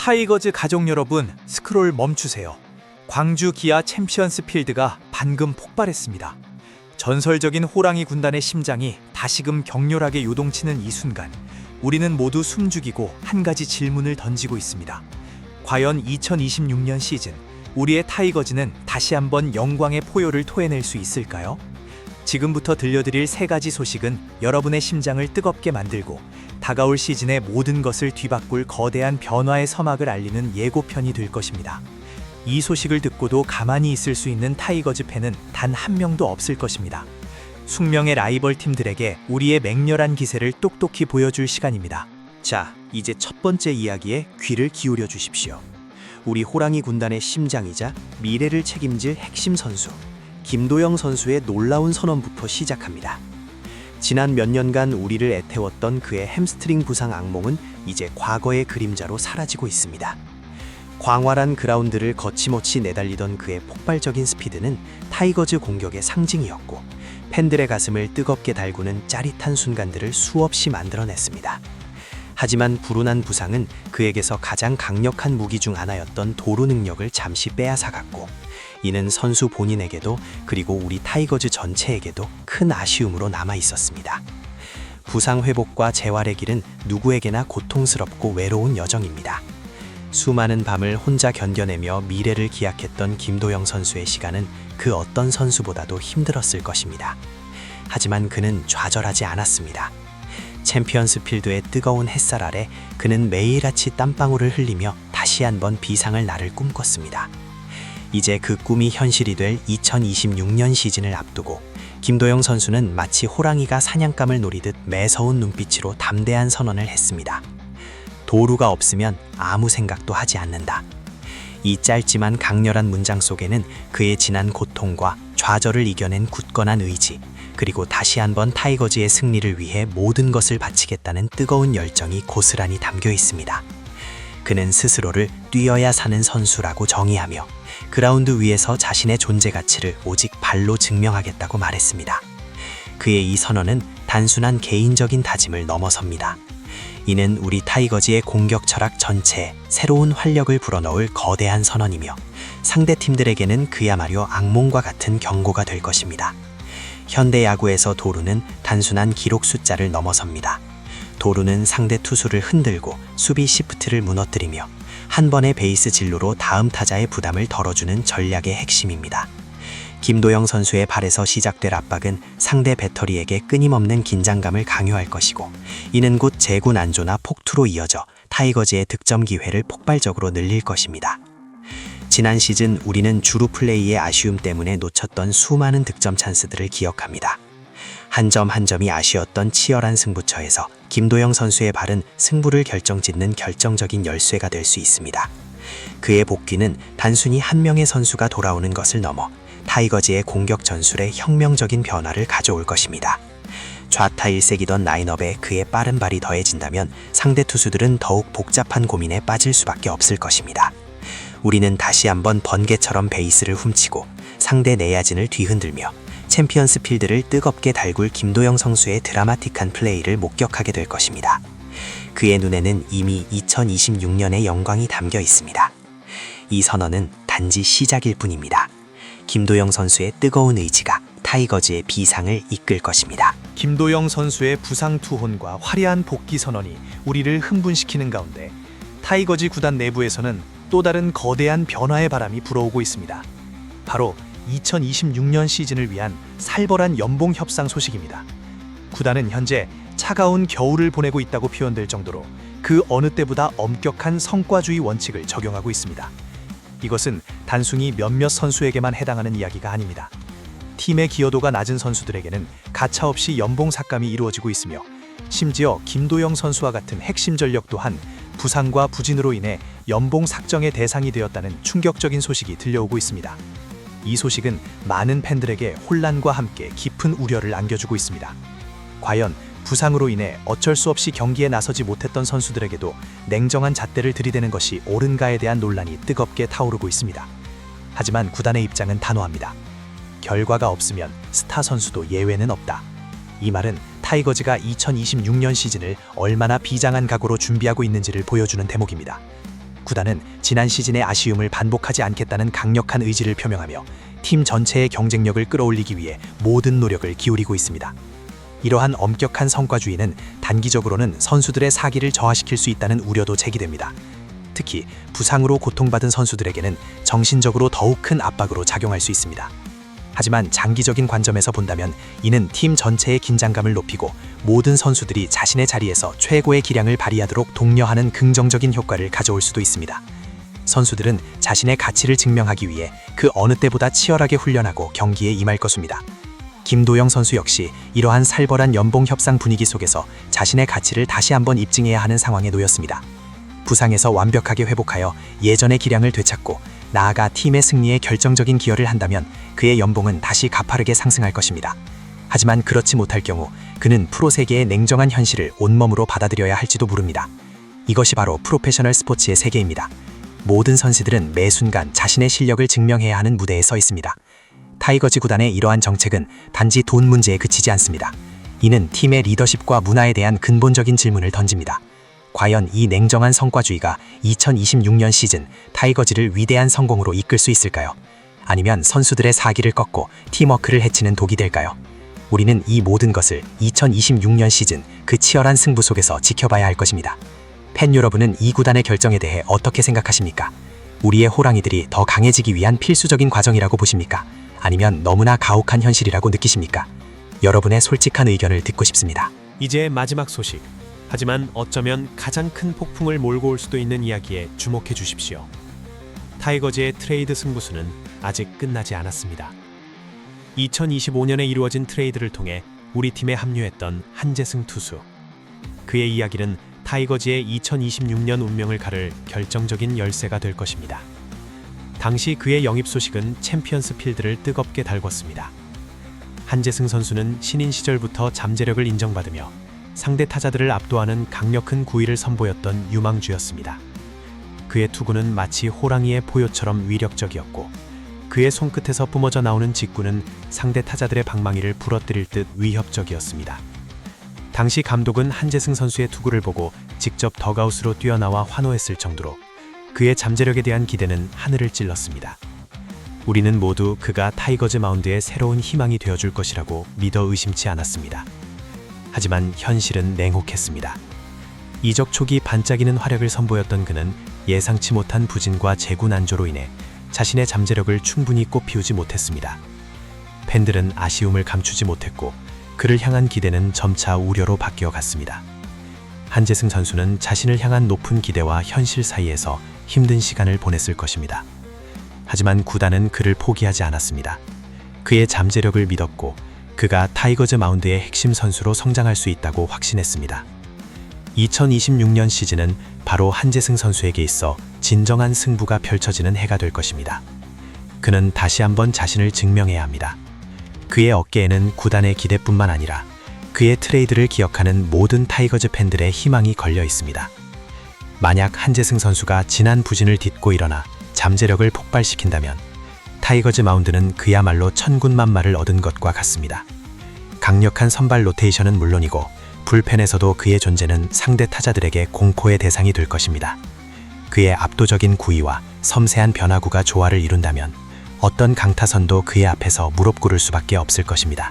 타이거즈 가족 여러분, 스크롤 멈추세요. 광주 기아 챔피언스 필드가 방금 폭발했습니다. 전설적인 호랑이 군단의 심장이 다시금 격렬하게 요동치는 이 순간, 우리는 모두 숨죽이고 한 가지 질문을 던지고 있습니다. 과연 2026년 시즌, 우리의 타이거즈는 다시 한번 영광의 포효를 토해낼 수 있을까요? 지금부터 들려드릴 세 가지 소식은 여러분의 심장을 뜨겁게 만들고 다가올 시즌의 모든 것을 뒤바꿀 거대한 변화의 서막을 알리는 예고편이 될 것입니다. 이 소식을 듣고도 가만히 있을 수 있는 타이거즈 팬은 단 한 명도 없을 것입니다. 숙명의 라이벌 팀들에게 우리의 맹렬한 기세를 똑똑히 보여줄 시간입니다. 자, 이제 첫 번째 이야기에 귀를 기울여 주십시오. 우리 호랑이 군단의 심장이자 미래를 책임질 핵심 선수, 김도영 선수의 놀라운 선언부터 시작합니다. 지난 몇 년간 우리를 애태웠던 그의 햄스트링 부상 악몽은 이제 과거의 그림자로 사라지고 있습니다. 광활한 그라운드를 거침없이 내달리던 그의 폭발적인 스피드는 타이거즈 공격의 상징이었고, 팬들의 가슴을 뜨겁게 달구는 짜릿한 순간들을 수없이 만들어냈습니다. 하지만 불운한 부상은 그에게서 가장 강력한 무기 중 하나였던 도루 능력을 잠시 빼앗아갔고, 이는 선수 본인에게도 그리고 우리 타이거즈 전체에게도 큰 아쉬움으로 남아 있었습니다. 부상 회복과 재활의 길은 누구에게나 고통스럽고 외로운 여정입니다. 수많은 밤을 혼자 견뎌내며 미래를 기약했던 김도영 선수의 시간은 그 어떤 선수보다도 힘들었을 것입니다. 하지만 그는 좌절하지 않았습니다. 챔피언스 필드의 뜨거운 햇살 아래 그는 매일같이 땀방울을 흘리며 다시 한번 비상을 날을 꿈꿨습니다. 이제 그 꿈이 현실이 될 2026년 시즌을 앞두고 김도영 선수는 마치 호랑이가 사냥감을 노리듯 매서운 눈빛으로 담대한 선언을 했습니다. 도루가 없으면 아무 생각도 하지 않는다. 이 짧지만 강렬한 문장 속에는 그의 지난 고통과 좌절을 이겨낸 굳건한 의지, 그리고 다시 한번 타이거즈의 승리를 위해 모든 것을 바치겠다는 뜨거운 열정이 고스란히 담겨 있습니다. 그는 스스로를 뛰어야 사는 선수라고 정의하며 그라운드 위에서 자신의 존재 가치를 오직 발로 증명하겠다고 말했습니다. 그의 이 선언은 단순한 개인적인 다짐을 넘어섭니다. 이는 우리 타이거즈의 공격 철학 전체에 새로운 활력을 불어넣을 거대한 선언이며, 상대 팀들에게는 그야말로 악몽과 같은 경고가 될 것입니다. 현대 야구에서 도루는 단순한 기록 숫자를 넘어섭니다. 도루는 상대 투수를 흔들고 수비 시프트를 무너뜨리며 한 번의 베이스 진루로 다음 타자의 부담을 덜어주는 전략의 핵심입니다. 김도영 선수의 발에서 시작될 압박은 상대 배터리에게 끊임없는 긴장감을 강요할 것이고, 이는 곧 제구 난조나 폭투로 이어져 타이거즈의 득점 기회를 폭발적으로 늘릴 것입니다. 지난 시즌 우리는 주루 플레이의 아쉬움 때문에 놓쳤던 수많은 득점 찬스들을 기억합니다. 한 점 한 점이 아쉬웠던 치열한 승부처에서 김도영 선수의 발은 승부를 결정짓는 결정적인 열쇠가 될 수 있습니다. 그의 복귀는 단순히 한 명의 선수가 돌아오는 것을 넘어 타이거즈의 공격 전술에 혁명적인 변화를 가져올 것입니다. 좌타 일색이던 라인업에 그의 빠른 발이 더해진다면 상대 투수들은 더욱 복잡한 고민에 빠질 수밖에 없을 것입니다. 우리는 다시 한번 번개처럼 베이스를 훔치고 상대 내야진을 뒤흔들며 챔피언스 필드를 뜨겁게 달굴 김도영 선수의 드라마틱한 플레이를 목격하게 될 것입니다. 그의 눈에는 이미 2026년의 영광이 담겨 있습니다. 이 선언은 단지 시작일 뿐입니다. 김도영 선수의 뜨거운 의지가 타이거즈의 비상을 이끌 것입니다. 김도영 선수의 부상 투혼과 화려한 복귀 선언이 우리를 흥분시키는 가운데, 타이거즈 구단 내부에서는 또 다른 거대한 변화의 바람이 불어오고 있습니다. 바로 2026년 시즌을 위한 살벌한 연봉 협상 소식입니다. 구단은 현재 차가운 겨울을 보내고 있다고 표현될 정도로 그 어느 때보다 엄격한 성과주의 원칙을 적용하고 있습니다. 이것은 단순히 몇몇 선수에게만 해당하는 이야기가 아닙니다. 팀의 기여도가 낮은 선수들에게는 가차없이 연봉 삭감이 이루어지고 있으며, 심지어 김도영 선수와 같은 핵심 전력 또한 부상과 부진으로 인해 연봉 삭정의 대상이 되었다는 충격적인 소식이 들려오고 있습니다. 이 소식은 많은 팬들에게 혼란과 함께 깊은 우려를 안겨주고 있습니다. 과연 부상으로 인해 어쩔 수 없이 경기에 나서지 못했던 선수들에게도 냉정한 잣대를 들이대는 것이 옳은가에 대한 논란이 뜨겁게 타오르고 있습니다. 하지만 구단의 입장은 단호합니다. 결과가 없으면 스타 선수도 예외는 없다. 이 말은 타이거즈가 2026년 시즌을 얼마나 비장한 각오로 준비하고 있는지를 보여주는 대목입니다. 구단은 지난 시즌의 아쉬움을 반복하지 않겠다는 강력한 의지를 표명하며 팀 전체의 경쟁력을 끌어올리기 위해 모든 노력을 기울이고 있습니다. 이러한 엄격한 성과주의는 단기적으로는 선수들의 사기를 저하시킬 수 있다는 우려도 제기됩니다. 특히 부상으로 고통받은 선수들에게는 정신적으로 더욱 큰 압박으로 작용할 수 있습니다. 하지만 장기적인 관점에서 본다면 이는 팀 전체의 긴장감을 높이고 모든 선수들이 자신의 자리에서 최고의 기량을 발휘하도록 독려하는 긍정적인 효과를 가져올 수도 있습니다. 선수들은 자신의 가치를 증명하기 위해 그 어느 때보다 치열하게 훈련하고 경기에 임할 것입니다. 김도영 선수 역시 이러한 살벌한 연봉 협상 분위기 속에서 자신의 가치를 다시 한번 입증해야 하는 상황에 놓였습니다. 부상에서 완벽하게 회복하여 예전의 기량을 되찾고 나아가 팀의 승리에 결정적인 기여를 한다면 그의 연봉은 다시 가파르게 상승할 것입니다. 하지만 그렇지 못할 경우 그는 프로 세계의 냉정한 현실을 온몸으로 받아들여야 할지도 모릅니다. 이것이 바로 프로페셔널 스포츠의 세계입니다. 모든 선수들은 매 순간 자신의 실력을 증명해야 하는 무대에 서 있습니다. 타이거즈 구단의 이러한 정책은 단지 돈 문제에 그치지 않습니다. 이는 팀의 리더십과 문화에 대한 근본적인 질문을 던집니다. 과연 이 냉정한 성과주의가 2026년 시즌 타이거즈를 위대한 성공으로 이끌 수 있을까요? 아니면 선수들의 사기를 꺾고 팀워크를 해치는 독이 될까요? 우리는 이 모든 것을 2026년 시즌 그 치열한 승부 속에서 지켜봐야 할 것입니다. 팬 여러분은 이 구단의 결정에 대해 어떻게 생각하십니까? 우리의 호랑이들이 더 강해지기 위한 필수적인 과정이라고 보십니까? 아니면 너무나 가혹한 현실이라고 느끼십니까? 여러분의 솔직한 의견을 듣고 싶습니다. 이제 마지막 소식. 하지만 어쩌면 가장 큰 폭풍을 몰고 올 수도 있는 이야기에 주목해 주십시오. 타이거즈의 트레이드 승부수는 아직 끝나지 않았습니다. 2025년에 이루어진 트레이드를 통해 우리 팀에 합류했던 한재승 투수. 그의 이야기는 타이거즈의 2026년 운명을 가를 결정적인 열쇠가 될 것입니다. 당시 그의 영입 소식은 챔피언스 필드를 뜨겁게 달궜습니다. 한재승 선수는 신인 시절부터 잠재력을 인정받으며 상대 타자들을 압도하는 강력한 구위를 선보였던 유망주였습니다. 그의 투구는 마치 호랑이의 포효처럼 위력적이었고 그의 손끝에서 뿜어져 나오는 직구는 상대 타자들의 방망이를 부러뜨릴 듯 위협적이었습니다. 당시 감독은 한재승 선수의 투구를 보고 직접 덕아웃으로 뛰어나와 환호했을 정도로 그의 잠재력에 대한 기대는 하늘을 찔렀습니다. 우리는 모두 그가 타이거즈 마운드의 새로운 희망이 되어줄 것이라고 믿어 의심치 않았습니다. 하지만 현실은 냉혹했습니다. 이적 초기 반짝이는 활약을 선보였던 그는 예상치 못한 부진과 재구 난조로 인해 자신의 잠재력을 충분히 꽃피우지 못했습니다. 팬들은 아쉬움을 감추지 못했고 그를 향한 기대는 점차 우려로 바뀌어 갔습니다. 한재승 선수는 자신을 향한 높은 기대와 현실 사이에서 힘든 시간을 보냈을 것입니다. 하지만 구단은 그를 포기하지 않았습니다. 그의 잠재력을 믿었고 그가 타이거즈 마운드의 핵심 선수로 성장할 수 있다고 확신했습니다. 2026년 시즌은 바로 한재승 선수에게 있어 진정한 승부가 펼쳐지는 해가 될 것입니다. 그는 다시 한번 자신을 증명해야 합니다. 그의 어깨에는 구단의 기대뿐만 아니라 그의 트레이드를 기억하는 모든 타이거즈 팬들의 희망이 걸려 있습니다. 만약 한재승 선수가 지난 부진을 딛고 일어나 잠재력을 폭발시킨다면 타이거즈 마운드는 그야말로 천군만마를 얻은 것과 같습니다. 강력한 선발 로테이션은 물론이고 불펜에서도 그의 존재는 상대 타자들에게 공포의 대상이 될 것입니다. 그의 압도적인 구위와 섬세한 변화구가 조화를 이룬다면 어떤 강타선도 그의 앞에서 무릎 꿇을 수밖에 없을 것입니다.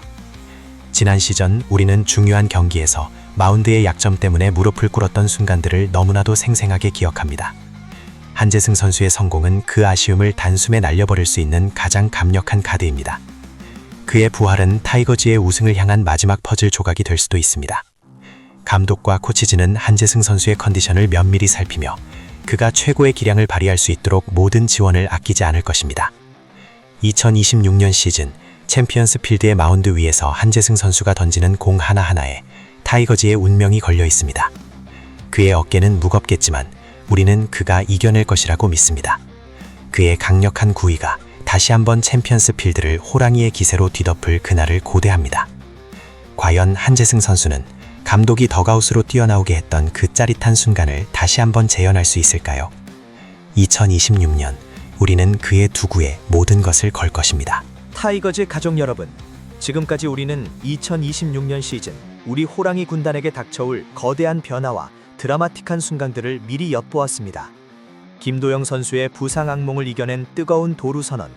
지난 시즌 우리는 중요한 경기에서 마운드의 약점 때문에 무릎을 꿇었던 순간들을 너무나도 생생하게 기억합니다. 한재승 선수의 성공은 그 아쉬움을 단숨에 날려버릴 수 있는 가장 강력한 카드입니다. 그의 부활은 타이거즈의 우승을 향한 마지막 퍼즐 조각이 될 수도 있습니다. 감독과 코치진은 한재승 선수의 컨디션을 면밀히 살피며 그가 최고의 기량을 발휘할 수 있도록 모든 지원을 아끼지 않을 것입니다. 2026년 시즌 챔피언스 필드의 마운드 위에서 한재승 선수가 던지는 공 하나하나에 타이거즈의 운명이 걸려 있습니다. 그의 어깨는 무겁겠지만 우리는 그가 이겨낼 것이라고 믿습니다. 그의 강력한 구위가 다시 한번 챔피언스 필드를 호랑이의 기세로 뒤덮을 그날을 고대합니다. 과연 한재승 선수는 감독이 덕아웃으로 뛰어나오게 했던 그 짜릿한 순간을 다시 한번 재현할 수 있을까요? 2026년 우리는 그의 투구에 모든 것을 걸 것입니다. 타이거즈 가족 여러분, 지금까지 우리는 2026년 시즌 우리 호랑이 군단에게 닥쳐올 거대한 변화와 드라마틱한 순간들을 미리 엿보았습니다. 김도영 선수의 부상 악몽을 이겨낸 뜨거운 도루 선언,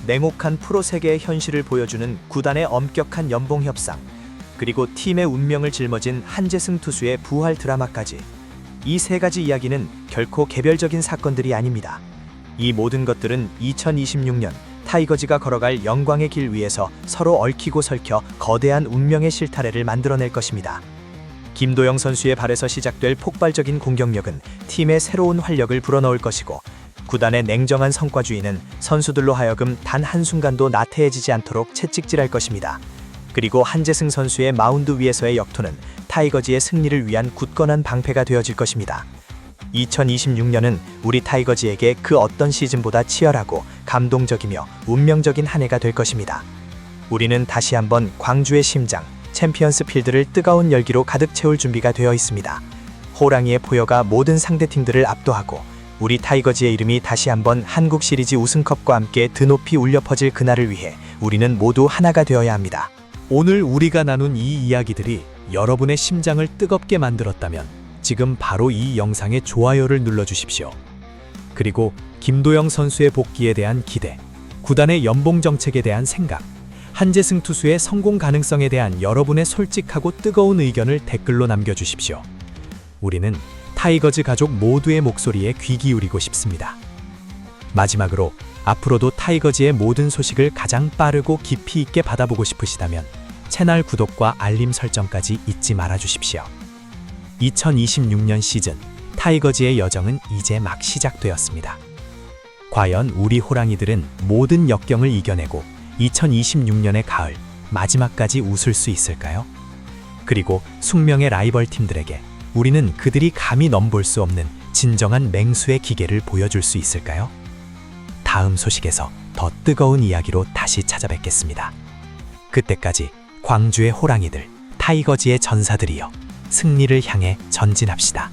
냉혹한 프로 세계의 현실을 보여주는 구단의 엄격한 연봉 협상, 그리고 팀의 운명을 짊어진 한재승 투수의 부활 드라마까지. 이 세 가지 이야기는 결코 개별적인 사건들이 아닙니다. 이 모든 것들은 2026년 타이거즈가 걸어갈 영광의 길 위에서 서로 얽히고 설켜 거대한 운명의 실타래를 만들어낼 것입니다. 김도영 선수의 발에서 시작될 폭발적인 공격력은 팀의 새로운 활력을 불어넣을 것이고, 구단의 냉정한 성과주의는 선수들로 하여금 단 한순간도 나태해지지 않도록 채찍질할 것입니다. 그리고 한재승 선수의 마운드 위에서의 역토는 타이거즈의 승리를 위한 굳건한 방패가 되어질 것입니다. 2026년은 우리 타이거즈에게 그 어떤 시즌보다 치열하고 감동적이며 운명적인 한 해가 될 것입니다. 우리는 다시 한번 광주의 심장, 챔피언스 필드를 뜨거운 열기로 가득 채울 준비가 되어 있습니다. 호랑이의 포효가 모든 상대팀들을 압도하고 우리 타이거즈의 이름이 다시 한번 한국 시리즈 우승컵과 함께 드높이 울려 퍼질 그날을 위해 우리는 모두 하나가 되어야 합니다. 오늘 우리가 나눈 이 이야기들이 여러분의 심장을 뜨겁게 만들었다면 지금 바로 이 영상에 좋아요를 눌러주십시오. 그리고 김도영 선수의 복귀에 대한 기대, 구단의 연봉 정책에 대한 생각, 한재승 투수의 성공 가능성에 대한 여러분의 솔직하고 뜨거운 의견을 댓글로 남겨주십시오. 우리는 타이거즈 가족 모두의 목소리에 귀 기울이고 싶습니다. 마지막으로 앞으로도 타이거즈의 모든 소식을 가장 빠르고 깊이 있게 받아보고 싶으시다면 채널 구독과 알림 설정까지 잊지 말아주십시오. 2026년 시즌 타이거즈의 여정은 이제 막 시작되었습니다. 과연 우리 호랑이들은 모든 역경을 이겨내고 2026년의 가을 마지막까지 웃을 수 있을까요? 그리고 숙명의 라이벌 팀들에게 우리는 그들이 감히 넘볼 수 없는 진정한 맹수의 기계를 보여줄 수 있을까요? 다음 소식에서 더 뜨거운 이야기로 다시 찾아뵙겠습니다. 그때까지 광주의 호랑이들, 타이거즈의 전사들이여 승리를 향해 전진합시다.